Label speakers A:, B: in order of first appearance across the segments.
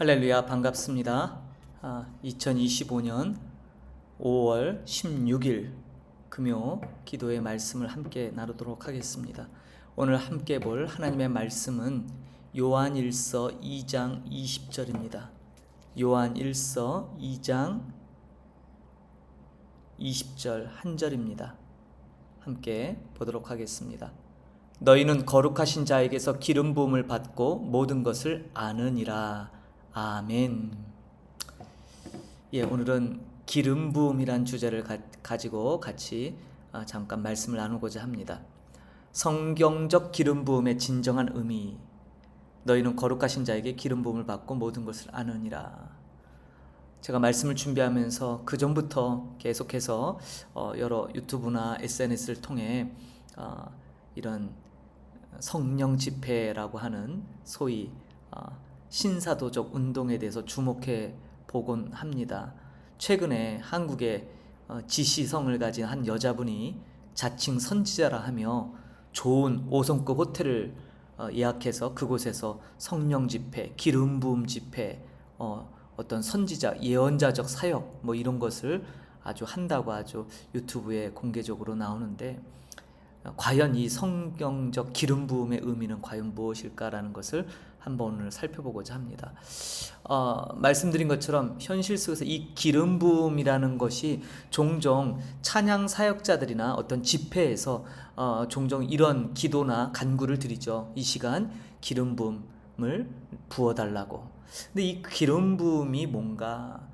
A: 할렐루야, 반갑습니다. 2025년 5월 16일 금요 기도의 말씀을 함께 나누도록 하겠습니다. 오늘 함께 볼 하나님의 말씀은 요한일서 2장 20절입니다. 요한일서 2장 20절 한 절입니다. 함께 보도록 하겠습니다. 너희는 거룩하신 자에게서 기름 부음을 받고 모든 것을 아느니라. 아멘. 오늘은 기름 부음이란 주제를 가지고 같이 잠깐 말씀을 나누고자 합니다. 성경적 기름 부음의 진정한 의미. 너희는 거룩하신 자에게 기름 부음을 받고 모든 것을 아느니라. 제가 말씀을 준비하면서 그 전부터 계속해서 여러 유튜브나 SNS를 통해 이런 성령 집회라고 하는 소위 신사도적 운동에 대해서 주목해 보곤 합니다. 최근에 한국의 지시성을 가진 한 여자분이 자칭 선지자라 하며 좋은 5성급 호텔을 예약해서 그곳에서 성령 집회, 기름 부음 집회, 어떤 선지자, 예언자적 사역 이런 것을 아주 한다고 아주 유튜브에 공개적으로 나오는데, 과연 이 성경적 기름 부음의 의미는 과연 무엇일까라는 것을 한번 오늘 살펴보고자 합니다. 말씀드린 것처럼 현실 속에서 이 기름 부음이라는 것이 종종 찬양 사역자들이나 어떤 집회에서 종종 이런 기도나 간구를 드리죠. 이 시간 기름 부음을 부어달라고. 근데 이 기름 부음이 뭔가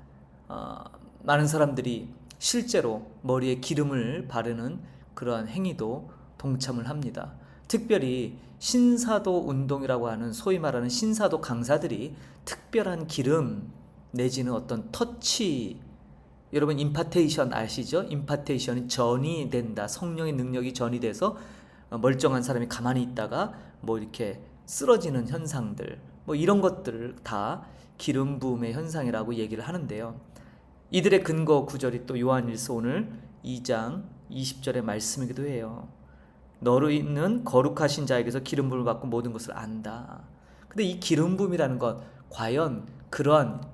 A: 많은 사람들이 실제로 머리에 기름을 바르는 그러한 행위도 동참을 합니다. 특별히 신사도 운동이라고 하는 소위 말하는 신사도 강사들이 특별한 기름 내지는 어떤 터치, 여러분 임파테이션 아시죠? 임파테이션이 전이 된다. 성령의 능력이 전이 돼서 멀쩡한 사람이 가만히 있다가 이렇게 쓰러지는 현상들, 이런 것들을 다 기름 부음의 현상이라고 얘기를 하는데요. 이들의 근거 구절이 또 요한일서 오늘 2장 20절의 말씀이기도 해요. 너희는 거룩하신 자에게서 기름 부음을 받고 모든 것을 안다. 근데 이 기름 부음이라는 것, 과연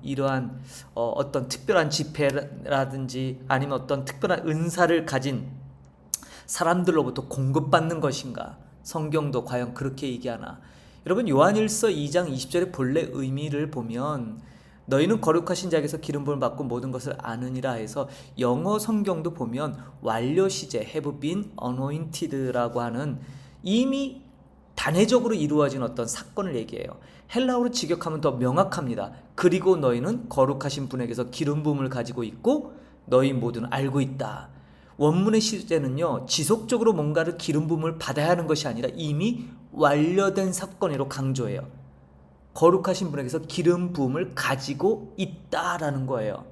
A: 이러한 어떤 특별한 집회라든지 아니면 어떤 특별한 은사를 가진 사람들로부터 공급받는 것인가? 성경도 과연 그렇게 얘기하나? 여러분, 요한일서 2장 20절의 본래 의미를 보면 너희는 거룩하신 자에게서 기름 부음을 받고 모든 것을 아느니라 해서, 영어 성경도 보면 완료 시제 have been anointed라고 하는 이미 단회적으로 이루어진 어떤 사건을 얘기해요. 헬라어로 직역하면 더 명확합니다. 그리고 너희는 거룩하신 분에게서 기름 부음을 가지고 있고 너희 모두는 알고 있다. 원문의 시제는요, 지속적으로 뭔가를 기름 부음을 받아야 하는 것이 아니라 이미 완료된 사건으로 강조해요. 거룩하신 분에게서 기름 부음을 가지고 있다라는 거예요.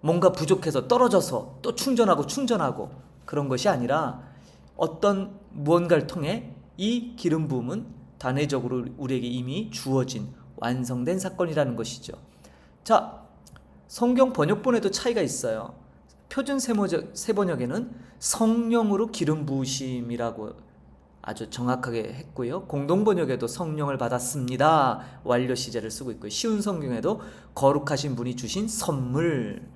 A: 뭔가 부족해서 떨어져서 또 충전하고 그런 것이 아니라 어떤 무언가를 통해 이 기름 부음은 단회적으로 우리에게 이미 주어진 완성된 사건이라는 것이죠. 자, 성경 번역본에도 차이가 있어요. 표준 세번역에는 성령으로 기름 부으심이라고 아주 정확하게 했고요. 공동번역에도 성령을 받았습니다. 완료 시제를 쓰고 있고요. 쉬운 성경에도 거룩하신 분이 주신 선물.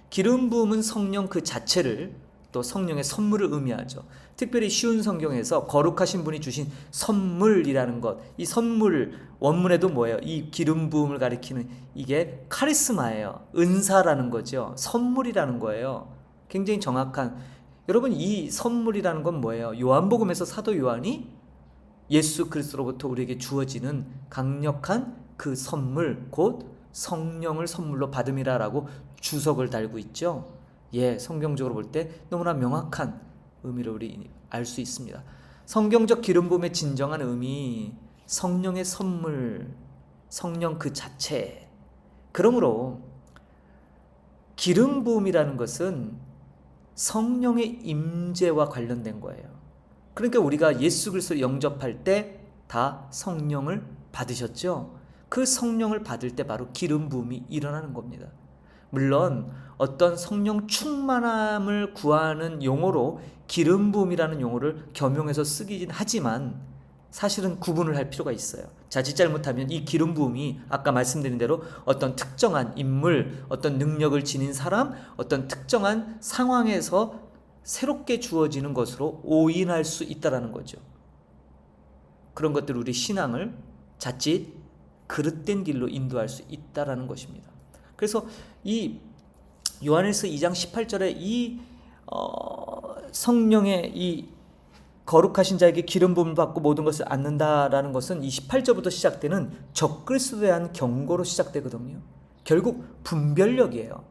A: 기름 부음은 성령 그 자체를, 또 성령의 선물을 의미하죠. 특별히 쉬운 성경에서 거룩하신 분이 주신 선물이라는 것, 이 선물 원문에도 뭐예요? 이 기름 부음을 가리키는 이게 카리스마예요. 은사라는 거죠. 선물이라는 거예요. 굉장히 정확한. 여러분, 이 선물이라는 건 뭐예요? 요한복음에서 사도 요한이 예수 그리스도로부터 우리에게 주어지는 강력한 그 선물, 곧 성령을 선물로 받음이라라고 주석을 달고 있죠. 성경적으로 볼 때 너무나 명확한 의미를 우리 알 수 있습니다. 성경적 기름 부음의 진정한 의미, 성령의 선물, 성령 그 자체. 그러므로 기름 부음이라는 것은 성령의 임재와 관련된 거예요. 그러니까 우리가 예수 그리스도를 영접할 때 다 성령을 받으셨죠. 그 성령을 받을 때 바로 기름 부음이 일어나는 겁니다. 물론 어떤 성령 충만함을 구하는 용어로 기름 부음이라는 용어를 겸용해서 쓰긴 하지만, 사실은 구분을 할 필요가 있어요. 자칫 잘못하면 이 기름 부음이 아까 말씀드린 대로 어떤 특정한 인물, 어떤 능력을 지닌 사람, 어떤 특정한 상황에서 새롭게 주어지는 것으로 오인할 수 있다는 거죠. 그런 것들 우리 신앙을 자칫 그릇된 길로 인도할 수 있다는 것입니다. 그래서 이 요한일서 2장 18절에 이 성령의 이 거룩하신 자에게 기름 부음을 받고 모든 것을 얻는다라는 것은 이 18절부터 시작되는 적그리스도에 대한 경고로 시작되거든요. 결국 분별력이에요.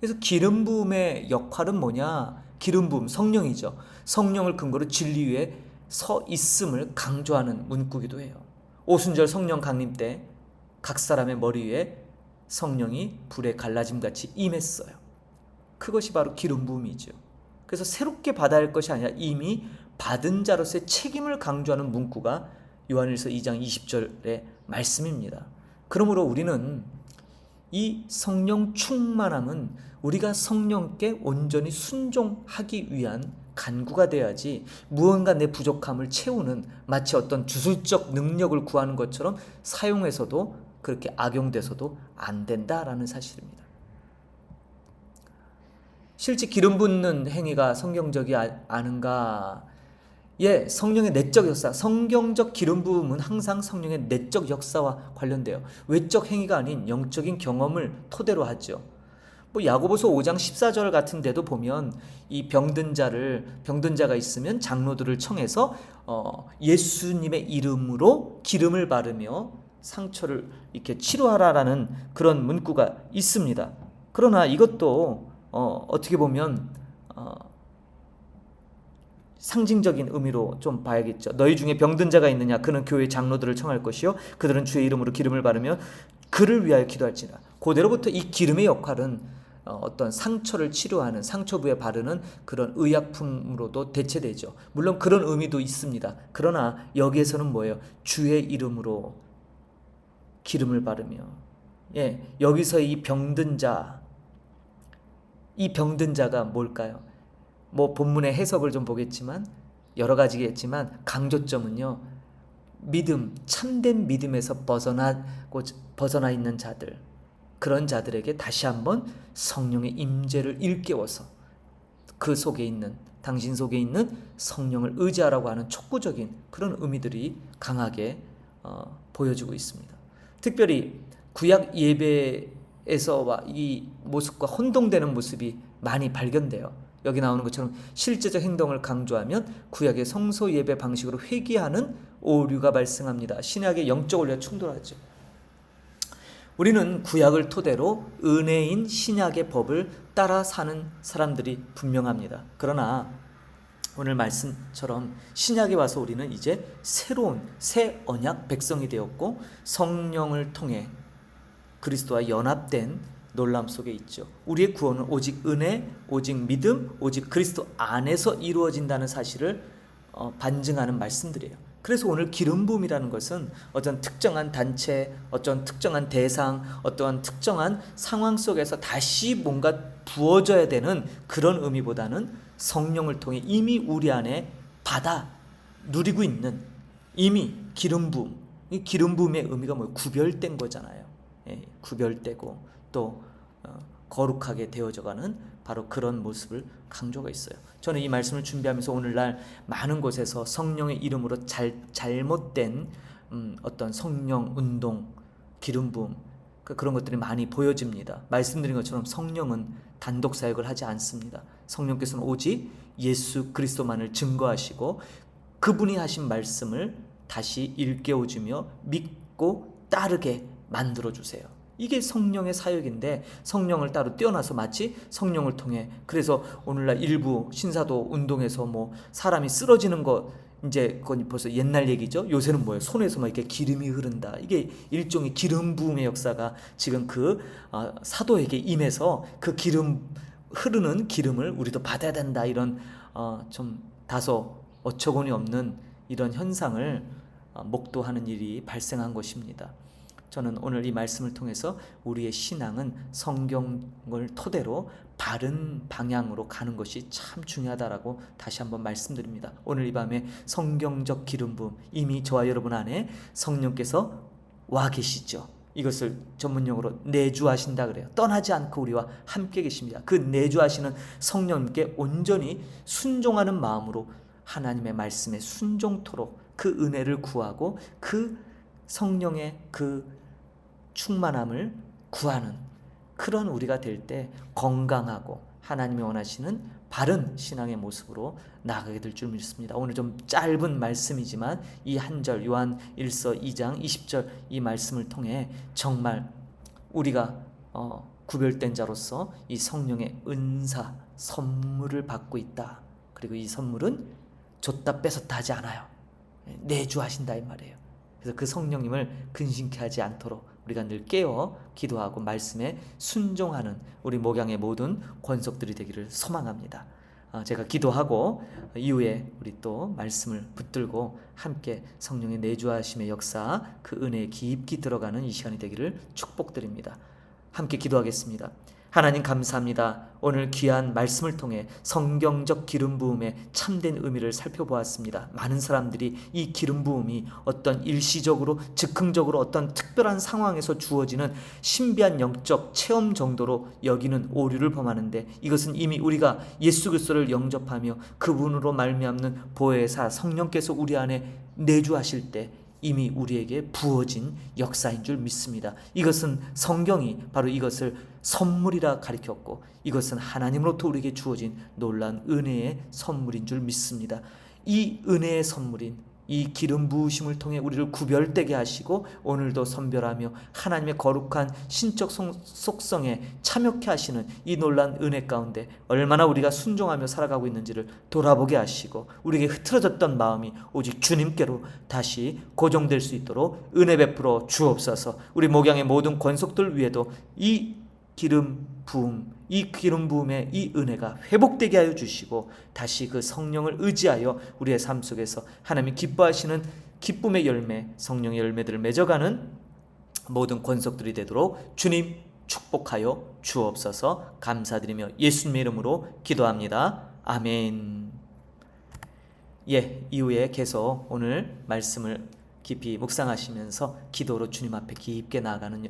A: 그래서 기름 부음의 역할은 뭐냐? 기름 부음, 성령이죠. 성령을 근거로 진리 위에 서 있음을 강조하는 문구기도 해요. 오순절 성령 강림 때 각 사람의 머리 위에 성령이 불에 갈라짐같이 임했어요. 그것이 바로 기름 부음이죠. 그래서 새롭게 받아야 할 것이 아니라 이미 받은 자로서의 책임을 강조하는 문구가 요한일서 2장 20절의 말씀입니다. 그러므로 우리는 이 성령 충만함은 우리가 성령께 온전히 순종하기 위한 간구가 돼야지 무언가 내 부족함을 채우는 마치 어떤 주술적 능력을 구하는 것처럼 사용해서도 그렇게 악용돼서도 안 된다라는 사실입니다. 실제 기름 붓는 행위가 성경적이 아는가? 예, 성령의 내적 역사, 성경적 기름 부음은 항상 성령의 내적 역사와 관련돼요. 외적 행위가 아닌 영적인 경험을 토대로 하죠. 야고보서 5장 14절 같은 데도 보면 이 병든 자가 있으면 장로들을 청해서 예수님의 이름으로 기름을 바르며 상처를 이렇게 치료하라라는 그런 문구가 있습니다. 그러나 이것도 어떻게 보면 상징적인 의미로 좀 봐야겠죠. 너희 중에 병든 자가 있느냐? 그는 교회 장로들을 청할 것이요 그들은 주의 이름으로 기름을 바르며 그를 위하여 기도할지라. 그대로부터 이 기름의 역할은 어떤 상처를 치료하는, 상처부에 바르는 그런 의약품으로도 대체되죠. 물론 그런 의미도 있습니다. 그러나 여기에서는 뭐예요? 주의 이름으로 기름을 바르며, 예, 여기서 이 병든 자가 뭘까요? 본문의 해석을 좀 보겠지만 여러 가지겠지만 강조점은요, 믿음, 참된 믿음에서 벗어나 있는 자들, 그런 자들에게 다시 한번 성령의 임재를 일깨워서 그 속에 있는, 당신 속에 있는 성령을 의지하라고 하는 촉구적인 그런 의미들이 강하게 보여지고 있습니다. 특별히 구약 예배에서와 이 모습과 혼동되는 모습이 많이 발견돼요. 여기 나오는 것처럼 실제적 행동을 강조하면 구약의 성소 예배 방식으로 회귀하는 오류가 발생합니다. 신약의 영적 원리와 충돌하죠. 우리는 구약을 토대로 은혜인 신약의 법을 따라 사는 사람들이 분명합니다. 그러나 오늘 말씀처럼 신약에 와서 우리는 이제 새로운 새 언약 백성이 되었고 성령을 통해 그리스도와 연합된 놀람 속에 있죠. 우리의 구원은 오직 은혜, 오직 믿음, 오직 그리스도 안에서 이루어진다는 사실을 반증하는 말씀들이에요. 그래서 오늘 기름 부음이라는 것은 어떤 특정한 단체, 어떤 특정한 대상, 어떠한 특정한 상황 속에서 다시 뭔가 부어져야 되는 그런 의미보다는 성령을 통해 이미 우리 안에 받아 누리고 있는 이미 기름 부음. 이 기름 부음의 의미가 뭐예요? 구별된 거잖아요. 예, 구별되고 또 거룩하게 되어져가는 바로 그런 모습을 강조가 있어요. 저는 이 말씀을 준비하면서 오늘날 많은 곳에서 성령의 이름으로 잘못된 어떤 성령 운동, 기름 부음 그런 것들이 많이 보여집니다. 말씀드린 것처럼 성령은 단독 사역을 하지 않습니다. 성령께서는 오직 예수 그리스도만을 증거하시고 그분이 하신 말씀을 다시 일깨워주며 믿고 따르게 만들어주세요. 이게 성령의 사역인데 성령을 따로 떼어놔서 마치 성령을 통해 그래서 오늘날 일부 신사도 운동에서 사람이 쓰러지는 거 이제 그건 벌써 옛날 얘기죠. 요새는 뭐예요? 손에서 막 이렇게 기름이 흐른다. 이게 일종의 기름 부음의 역사가 지금 그 사도에게 임해서 그 기름 흐르는 기름을 우리도 받아야 된다. 이런 좀 다소 어처구니 없는 이런 현상을 목도하는 일이 발생한 것입니다. 저는 오늘 이 말씀을 통해서 우리의 신앙은 성경을 토대로 바른 방향으로 가는 것이 참 중요하다라고 다시 한번 말씀드립니다. 오늘 이 밤에 성경적 기름 부음, 이미 저와 여러분 안에 성령께서 와 계시죠. 이것을 전문용어로 내주하신다 그래요. 떠나지 않고 우리와 함께 계십니다. 그 내주하시는 성령님께 온전히 순종하는 마음으로 하나님의 말씀에 순종토록 그 은혜를 구하고 그 성령의 그 충만함을 구하는 그런 우리가 될 때 건강하고 하나님이 원하시는 바른 신앙의 모습으로 나아가게 될 줄 믿습니다. 오늘 좀 짧은 말씀이지만 이 한 절 요한 1서 2장 20절 이 말씀을 통해 정말 우리가 구별된 자로서 이 성령의 은사 선물을 받고 있다. 그리고 이 선물은 줬다 뺏었다 하지 않아요. 내주하신다 이 말이에요. 그래서 그 성령님을 근심케 하지 않도록 우리가 늘 깨어 기도하고 말씀에 순종하는 우리 목양의 모든 권속들이 되기를 소망합니다. 제가 기도하고 이후에 우리 또 말씀을 붙들고 함께 성령의 내주하심의 역사 그 은혜에 깊이 들어가는 이 시간이 되기를 축복드립니다. 함께 기도하겠습니다. 하나님 감사합니다. 오늘 귀한 말씀을 통해 성경적 기름 부음의 참된 의미를 살펴보았습니다. 많은 사람들이 이 기름 부음이 어떤 일시적으로 즉흥적으로 어떤 특별한 상황에서 주어지는 신비한 영적 체험 정도로 여기는 오류를 범하는데 이것은 이미 우리가 예수 그리스도를 영접하며 그분으로 말미암는 보혜사 성령께서 우리 안에 내주하실 때 이미 우리에게 부어진 역사인 줄 믿습니다. 이것은 성경이 바로 이것을 선물이라 가리켰고 이것은 하나님으로부터 우리에게 주어진 놀라운 은혜의 선물인 줄 믿습니다. 이 은혜의 선물인 이 기름 부으심을 통해 우리를 구별되게 하시고 오늘도 선별하며 하나님의 거룩한 신적 속성에 참여케 하시는 이 놀라운 은혜 가운데 얼마나 우리가 순종하며 살아가고 있는지를 돌아보게 하시고 우리에게 흐트러졌던 마음이 오직 주님께로 다시 고정될 수 있도록 은혜 베풀어 주옵소서. 우리 목양의 모든 권속들 위에도 이 기름 부음, 이 기름 부음의 이 은혜가 회복되게 하여 주시고 다시 그 성령을 의지하여 우리의 삶 속에서 하나님이 기뻐하시는 기쁨의 열매, 성령의 열매들을 맺어가는 모든 권속들이 되도록 주님 축복하여 주옵소서. 감사드리며 예수님의 이름으로 기도합니다. 아멘. 이후에 계속 오늘 말씀을 깊이 묵상하시면서 기도로 주님 앞에 깊게 나아가는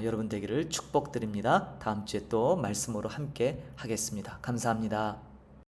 A: 여러분 되기를 축복드립니다. 다음 주에 또 말씀으로 함께 하겠습니다. 감사합니다.